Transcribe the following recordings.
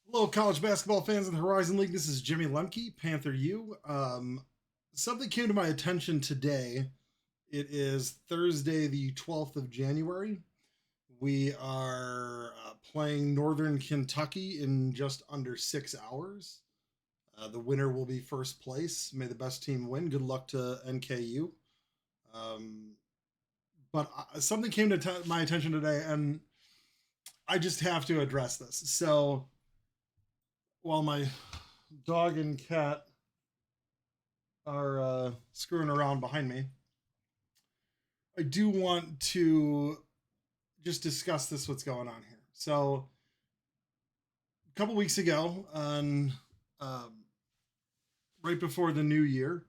Hello, college basketball fans in the Horizon League. This is Jimmy Lemke, Panther U. Something came to my attention today. It is Thursday, the 12th of January. We are playing Northern Kentucky in just under 6 hours. The winner will be first place. May the best team win. Good luck to NKU. Um, but something came to my attention today, and I just have to address this. So, while my dog and cat are screwing around behind me, I do want to just discuss what's going on here. So, a couple weeks ago, on right before the new year,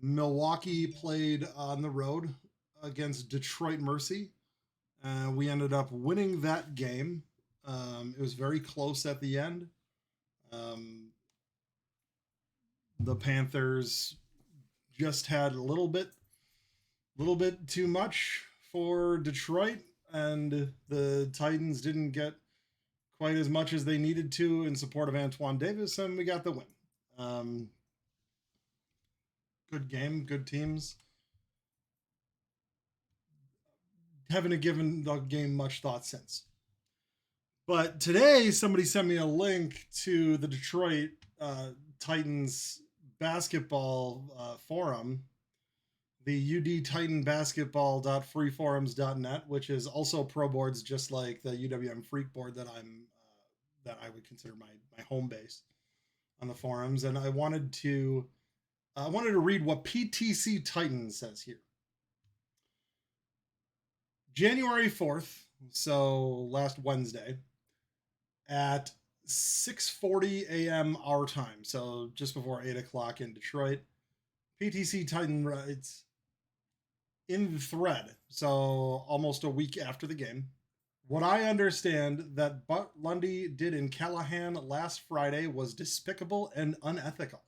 Milwaukee played on the road against Detroit Mercy. We ended up winning that game. It was very close at the end. The Panthers just had a little bit too much for Detroit, and the Titans didn't get quite as much as they needed to in support of Antoine Davis, and we got the win. Good game, good teams. Haven't given the game much thought since. But today, somebody sent me a link to the Detroit Titans basketball forum, the udtitanbasketball.freeforums.net, which is also pro boards, just like the UWM Freak board that I would consider my home base on the forums. And I wanted to read what ptctitan says here. January 4th, so last Wednesday, at 6:40 a.m. our time, so just before 8 o'clock in Detroit, ptctitan writes in the thread, so almost a week after the game, what I understand that Bart Lundy did in Callahan last Friday was despicable and unethical.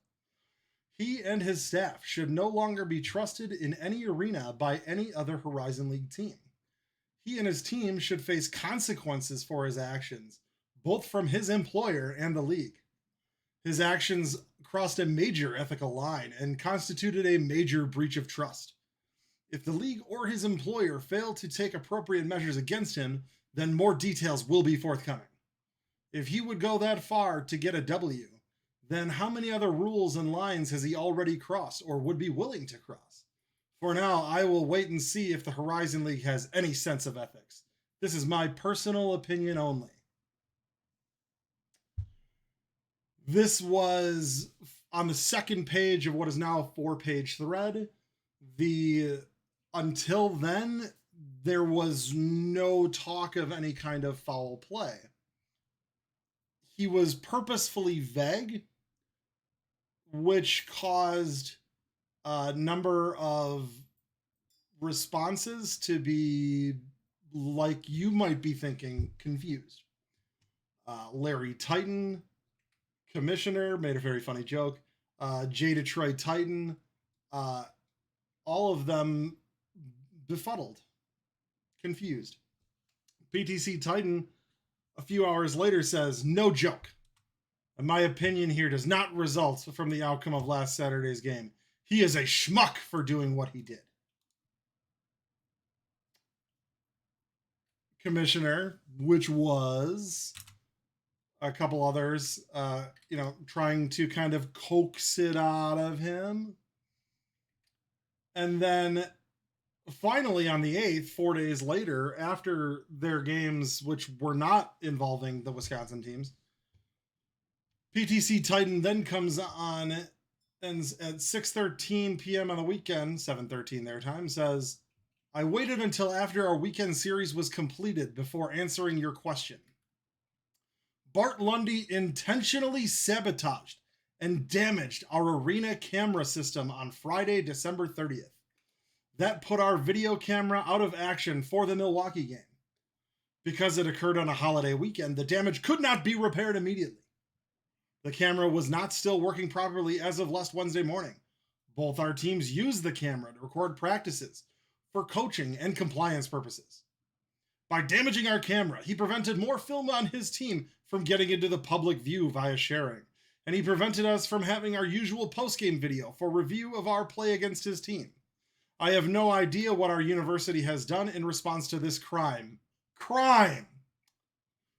He and his staff should no longer be trusted in any arena by any other Horizon League team. He and his team should face consequences for his actions, both from his employer and the league. His actions crossed a major ethical line and constituted a major breach of trust. If the league or his employer fail to take appropriate measures against him, then more details will be forthcoming. If he would go that far to get a W, then how many other rules and lines has he already crossed or would be willing to cross? For now, I will wait and see if the Horizon League has any sense of ethics. This is my personal opinion only. This was on the second page of what is now a 4-page thread. Until then, there was no talk of any kind of foul play. He was purposefully vague, which caused a number of responses to be, like you might be thinking, confused. Larry Titan, Commissioner, made a very funny joke. J Detroit Titan, all of them befuddled, confused. ptctitan, a few hours later, says, no joke. And my opinion here does not result from the outcome of last Saturday's game. He is a schmuck for doing what he did. Commissioner, which was a couple others, trying to kind of coax it out of him. And then finally on the 8th, 4 days later, after their games, which were not involving the Wisconsin teams, ptctitan then comes on and at 6:13 p.m. on the weekend, 7:13 their time, says, I waited until after our weekend series was completed before answering your question. Bart Lundy intentionally sabotaged and damaged our arena camera system on Friday, December 30th. That put our video camera out of action for the Milwaukee game. Because it occurred on a holiday weekend, the damage could not be repaired immediately. The camera was not still working properly as of last Wednesday morning. Both our teams used the camera to record practices for coaching and compliance purposes. By damaging our camera, he prevented more film on his team from getting into the public view via sharing, and he prevented us from having our usual post-game video for review of our play against his team. I have no idea what our university has done in response to this crime. Crime!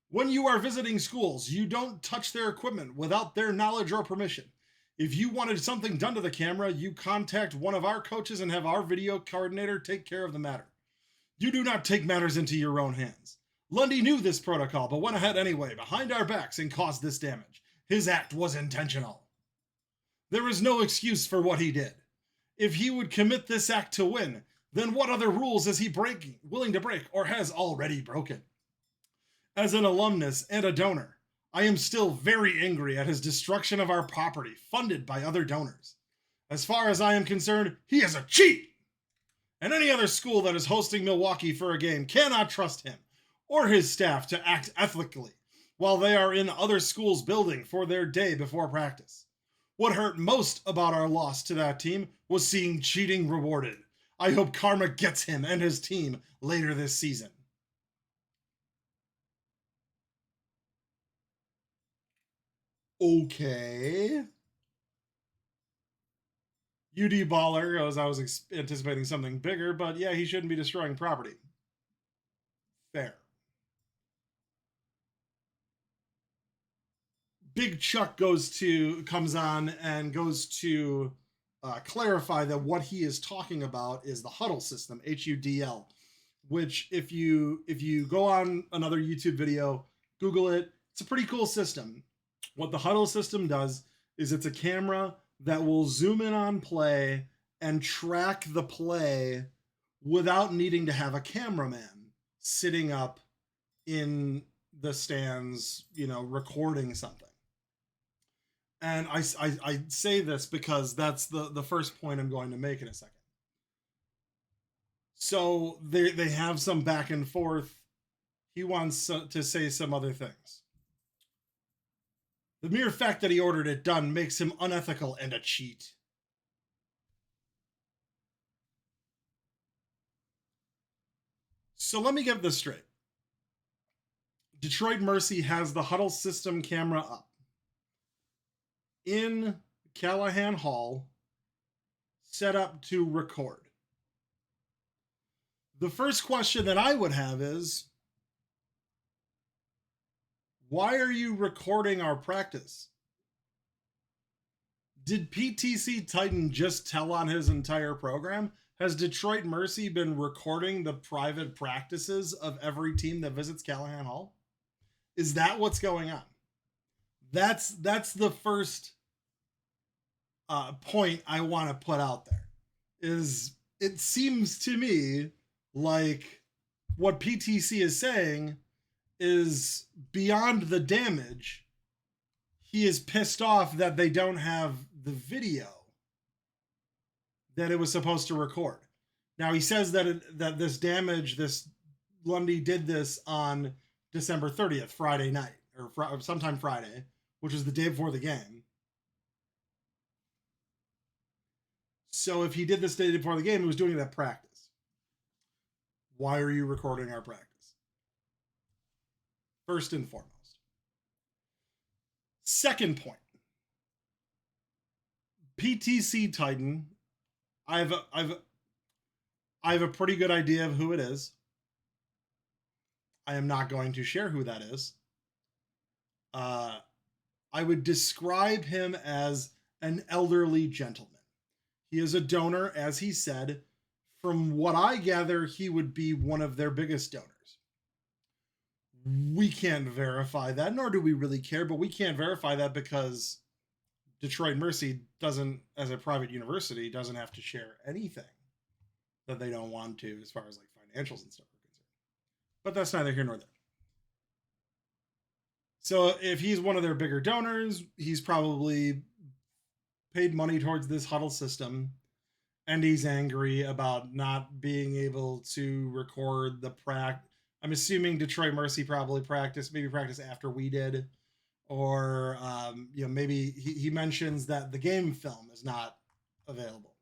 When you are visiting schools, you don't touch their equipment without their knowledge or permission. If you wanted something done to the camera, you contact one of our coaches and have our video coordinator take care of the matter. You do not take matters into your own hands. Lundy knew this protocol, but went ahead anyway, behind our backs, and caused this damage. His act was intentional. There is no excuse for what he did. If he would commit this act to win, then what other rules is he willing to break or has already broken? As an alumnus and a donor, I am still very angry at his destruction of our property funded by other donors. As far as I am concerned, he is a cheat! And any other school that is hosting Milwaukee for a game cannot trust him or his staff to act ethically while they are in other schools' building for their day before practice. What hurt most about our loss to that team was seeing cheating rewarded. I hope karma gets him and his team later this season. Okay. UD Baller goes, I was anticipating something bigger, but yeah, he shouldn't be destroying property. Fair. Big Chuck comes on and goes to clarify that what he is talking about is the huddle system, HUDL, which if you go on another YouTube video, Google it, it's a pretty cool system. What the huddle system does is it's a camera that will zoom in on play and track the play without needing to have a cameraman sitting up in the stands, recording something. And I say this because that's the first point I'm going to make in a second. So they have some back and forth. He wants to say some other things. The mere fact that he ordered it done makes him unethical and a cheat. So let me get this straight. Detroit Mercy has the huddle system camera up in Callahan Hall, set up to record. The first question that I would have is, why are you recording our practice? Did ptctitan just tell on his entire program? Has Detroit Mercy been recording the private practices of every team that visits Callahan Hall? Is that what's going on? That's the first point I want to put out there. Is it seems to me like what PTC is saying is beyond the damage. He is pissed off that they don't have the video that it was supposed to record. Now he says that this Lundy did this on December 30th, Friday night, or sometime Friday, which was the day before the game. So if he did this day before the game, he was doing it at practice. Why are you recording our practice? First and foremost. Second point. ptctitan, I have a pretty good idea of who it is. I am not going to share who that is. I would describe him as an elderly gentleman. He is a donor, as he said. From what I gather, he would be one of their biggest donors. We can't verify that, nor do we really care, but we can't verify that because Detroit Mercy doesn't, as a private university, doesn't have to share anything that they don't want to as far as like financials and stuff are concerned. But that's neither here nor there. So if he's one of their bigger donors, he's probably paid money towards this huddle system, and he's angry about not being able to record the practice. I'm assuming Detroit Mercy probably practiced after we did, or maybe he mentions that the game film is not available.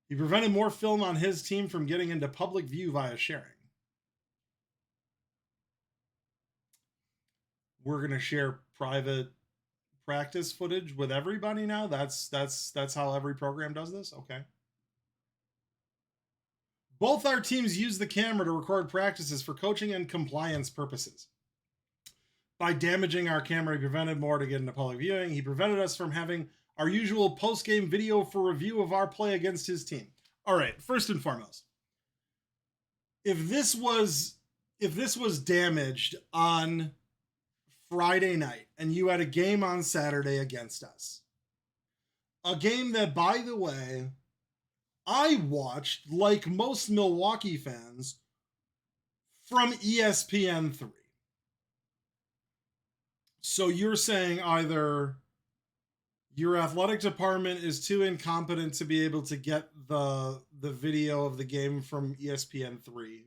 He prevented more film on his team from getting into public view via sharing. We're going to share private practice footage with everybody now. That's how every program does this. Okay. Both our teams use the camera to record practices for coaching and compliance purposes. By damaging our camera, he prevented more to get into public viewing. He prevented us from having our usual post-game video for review of our play against his team. All right, first and foremost, if this was damaged on Friday night and you had a game on Saturday against us, a game that, by the way, I watched, like most Milwaukee fans, from ESPN3. So you're saying either your athletic department is too incompetent to be able to get the video of the game from ESPN3,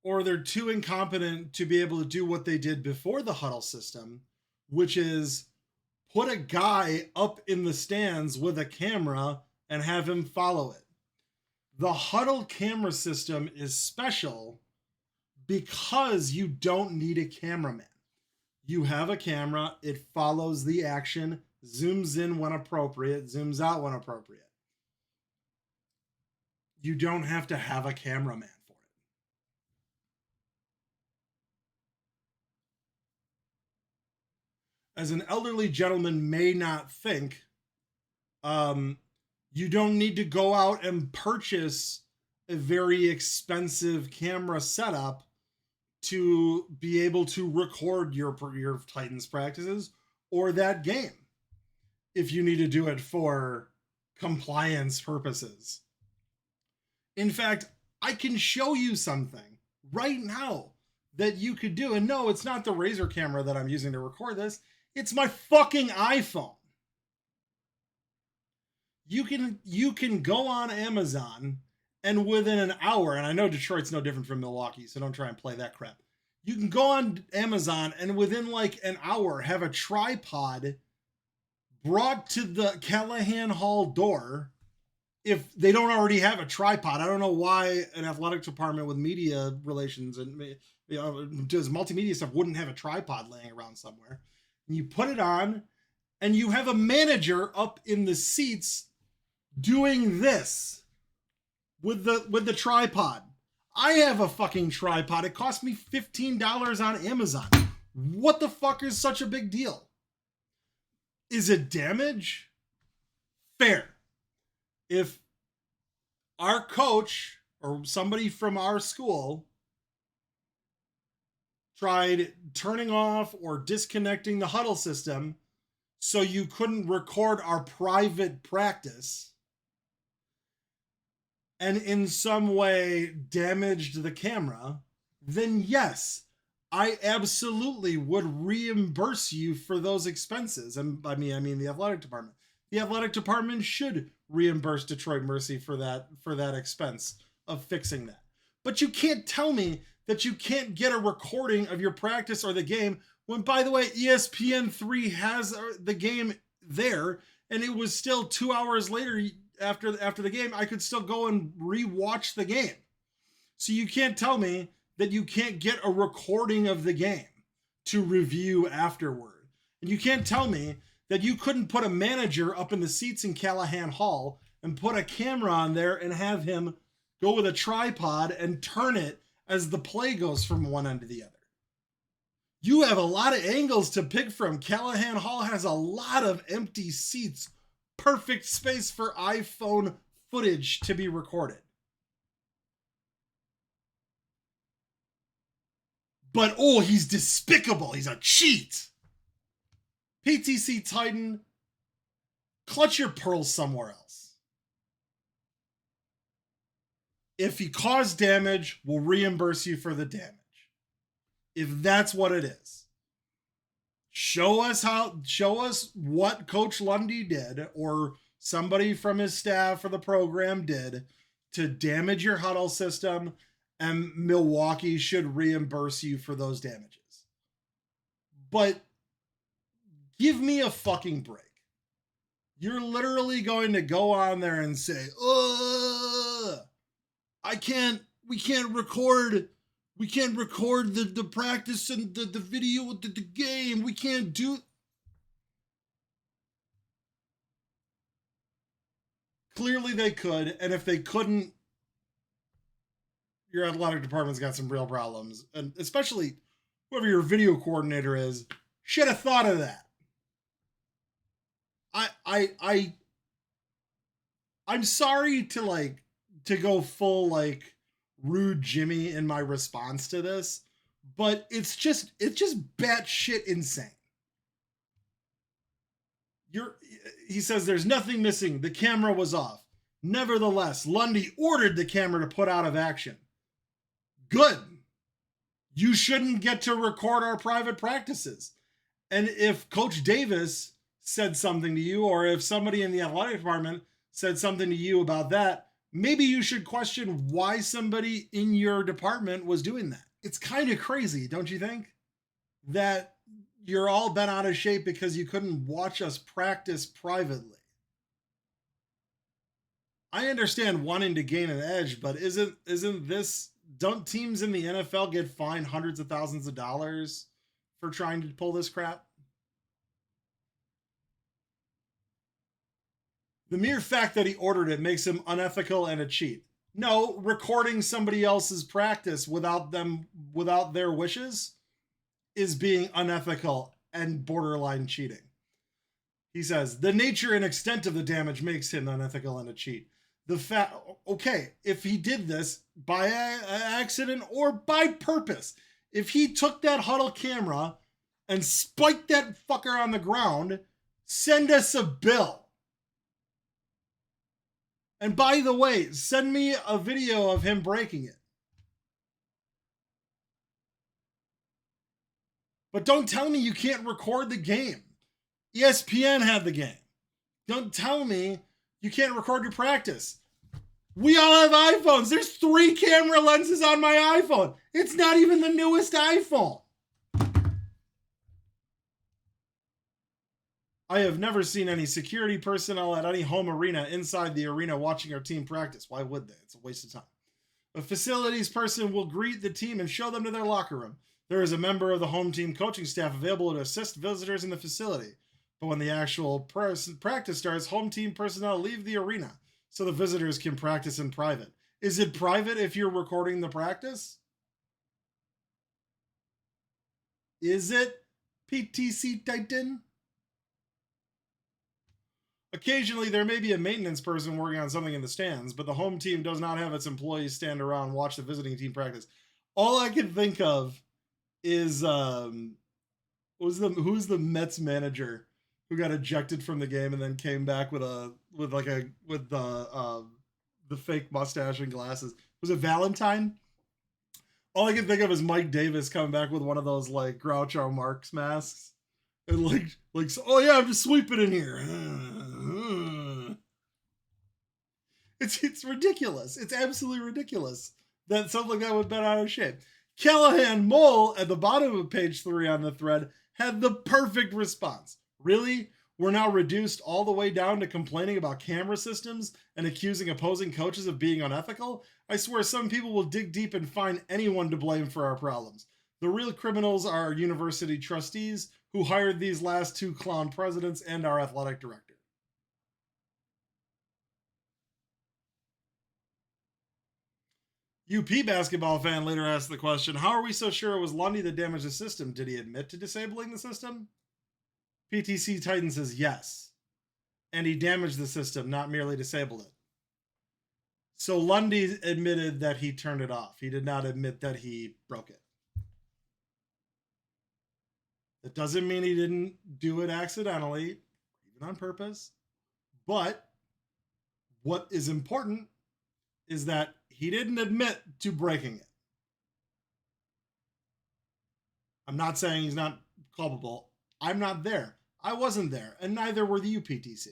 or they're too incompetent to be able to do what they did before the huddle system, which is put a guy up in the stands with a camera and have him follow it. The huddle camera system is special because you don't need a cameraman. You have a camera, it follows the action, zooms in when appropriate, zooms out when appropriate. You don't have to have a cameraman for it. As an elderly gentleman may not think, you don't need to go out and purchase a very expensive camera setup to be able to record your Titans practices or that game if you need to do it for compliance purposes. In fact, I can show you something right now that you could do. And no, it's not the Razor camera that I'm using to record this. It's my fucking iPhone. You can go on Amazon, and within an hour, and I know Detroit's no different from Milwaukee, so don't try and play that crap. You can go on Amazon and within like an hour have a tripod brought to the Callahan Hall door if they don't already have a tripod. I don't know why an athletic department with media relations and does multimedia stuff wouldn't have a tripod laying around somewhere. And you put it on, and you have a manager up in the seats doing this with the tripod. I have a fucking tripod. It cost me $15 on Amazon. What the fuck is such a big deal? Is it damage? Fair. If our coach or somebody from our school tried turning off or disconnecting the huddle system so you couldn't record our private practice and in some way damaged the camera, then yes, I absolutely would reimburse you for those expenses. And I mean the athletic department. The athletic department should reimburse Detroit Mercy for that expense of fixing that. But you can't tell me that you can't get a recording of your practice or the game when, by the way, ESPN3 has the game there, and it was still 2 hours later after the game, I could still go and rewatch the game. So you can't tell me that you can't get a recording of the game to review afterward. And you can't tell me that you couldn't put a manager up in the seats in Callahan Hall and put a camera on there and have him go with a tripod and turn it as the play goes from one end to the other. You have a lot of angles to pick from. Callahan Hall has a lot of empty seats. Perfect space for iPhone footage to be recorded. But, oh, he's despicable. He's a cheat. ptctitan, clutch your pearls somewhere else. If he caused damage, we'll reimburse you for the damage. If that's what it is. Show us what Coach Lundy did or somebody from his staff or the program did to damage your huddle system, and Milwaukee should reimburse you for those damages. But give me a fucking break. You're literally going to go on there and say, we can't record the practice and the video of the game. We can't do. Clearly they could, and if they couldn't, your athletic department's got some real problems. And especially whoever your video coordinator is, should have thought of that. I'm sorry to go full rude Jimmy in my response to this, but it's just batshit insane. He says there's nothing missing. The camera was off. Nevertheless, Lundy ordered the camera to put out of action. Good. You shouldn't get to record our private practices. And if Coach Davis said something to you, or if somebody in the athletic department said something to you about that, maybe you should question why somebody in your department was doing that. It's kind of crazy, don't you think? That you're all bent out of shape because you couldn't watch us practice privately. I understand wanting to gain an edge, but isn't this, don't teams in the NFL get fined hundreds of thousands of dollars for trying to pull this crap? The mere fact that he ordered it makes him unethical and a cheat. No, recording somebody else's practice without their wishes is being unethical and borderline cheating. He says, the nature and extent of the damage makes him unethical and a cheat. Okay, if he did this by accident or by purpose, if he took that huddle camera and spiked that fucker on the ground, send us a bill. And by the way, send me a video of him breaking it. But don't tell me you can't record the game. ESPN had the game. Don't tell me you can't record your practice. We all have iPhones. There's 3 camera lenses on my iPhone. It's not even the newest iPhone. I have never seen any security personnel at any home arena inside the arena watching our team practice. Why would they? It's a waste of time. A facilities person will greet the team and show them to their locker room. There is a member of the home team coaching staff available to assist visitors in the facility. But when the actual practice starts, home team personnel leave the arena so the visitors can practice in private. Is it private if you're recording the practice? Is it ptctitan? Occasionally, there may be a maintenance person working on something in the stands, but the home team does not have its employees stand around and watch the visiting team practice. All I can think of is who's the Mets manager who got ejected from the game and then came back with the fake mustache and glasses. Was it Valentine? All I can think of is Mike Davis coming back with one of those Groucho Marx masks. And oh yeah, I'm just sweeping in here. It's ridiculous. It's absolutely ridiculous that something like that would be out of shape. Callahan Mole at the bottom of page 3 on the thread had the perfect response. Really? We're now reduced all the way down to complaining about camera systems and accusing opposing coaches of being unethical? I swear some people will dig deep and find anyone to blame for our problems. The real criminals are our university trustees who hired these last 2 clown presidents and our athletic director. UP basketball fan later asked the question, how are we so sure it was Lundy that damaged the system? Did he admit to disabling the system? ptctitan says yes. And he damaged the system, not merely disabled it. So Lundy admitted that he turned it off. He did not admit that he broke it. That doesn't mean he didn't do it accidentally, even on purpose. But what is important is that he didn't admit to breaking it. I'm not saying he's not culpable. I'm not there. I wasn't there, and neither were the UPTC.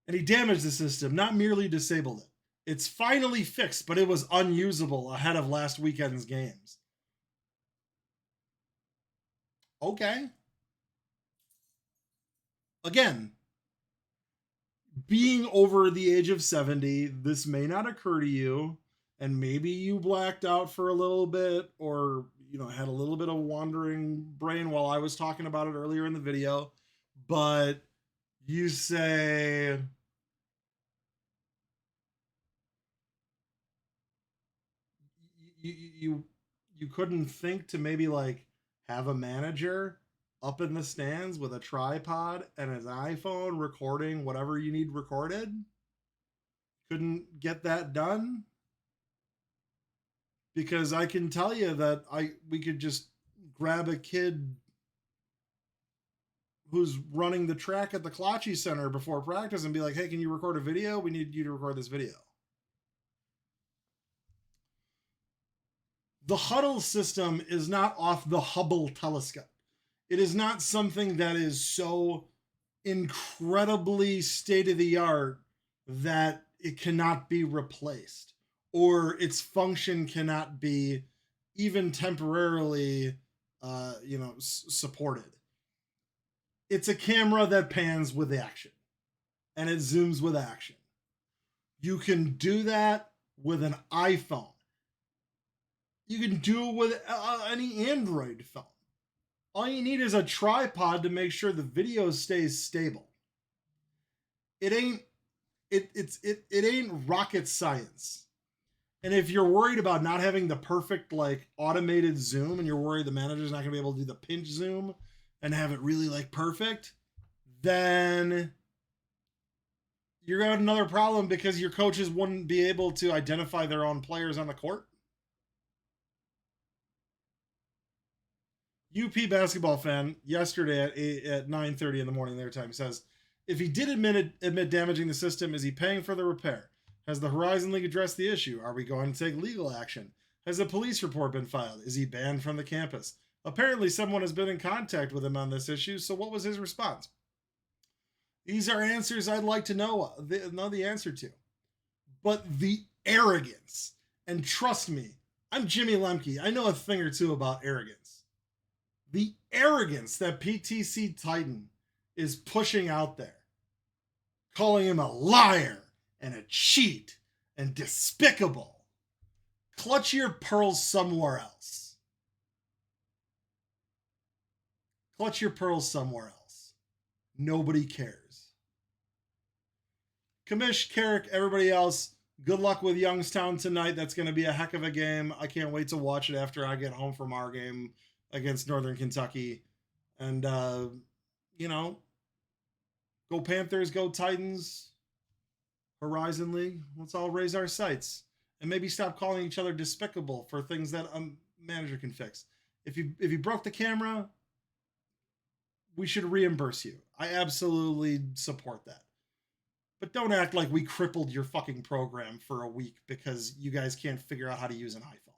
And he damaged the system, not merely disabled it. It's finally fixed, but it was unusable ahead of last weekend's games. Okay. Again, being over the age of 70, this may not occur to you, and maybe you blacked out for a little bit, or had a little bit of wandering brain while I was talking about it earlier in the video, but you say, you couldn't think to maybe like have a manager up in the stands with a tripod and his iPhone recording whatever you need recorded? Couldn't get that done? Because I can tell you that we could just grab a kid who's running the track at the Kalachi Center before practice and be like, hey, can you record a video? We need you to record this video. The Hubble system is not off the Hubble telescope. It is not something that is so incredibly state of the art that it cannot be replaced, or its function cannot be even temporarily supported. It's a camera that pans with action and it zooms with action. You can do that with an iPhone. You can do it with any Android phone. All you need is a tripod to make sure the video stays stable. It ain't rocket science. And if you're worried about not having the perfect like automated zoom, and you're worried the manager's not gonna be able to do the pinch zoom and have it really like perfect, then you're gonna have another problem because your coaches wouldn't be able to identify their own players on the court. UP basketball fan yesterday at 9:30 in the morning their time says, if he did admit damaging the system, is he paying for the repair? Has the Horizon League addressed the issue? Are we going to take legal action? Has a police report been filed? Is he banned from the campus? Apparently someone has been in contact with him on this issue, so what was his response? These are answers I'd like to know the answer to. But the arrogance, and trust me, I'm Jimmy Lemke, I know a thing or two about arrogance. The arrogance that ptctitan is pushing out there, calling him a liar and a cheat and despicable. Clutch your pearls somewhere else. Clutch your pearls somewhere else. Nobody cares. Kamish, Carrick, everybody else, good luck with Youngstown tonight. That's going to be a heck of a game. I can't wait to watch it after I get home from our game against Northern Kentucky. And, go Panthers, go Titans, Horizon League. Let's all raise our sights and maybe stop calling each other despicable for things that a manager can fix. If you broke the camera, we should reimburse you. I absolutely support that. But don't act like we crippled your fucking program for a week because you guys can't figure out how to use an iPhone.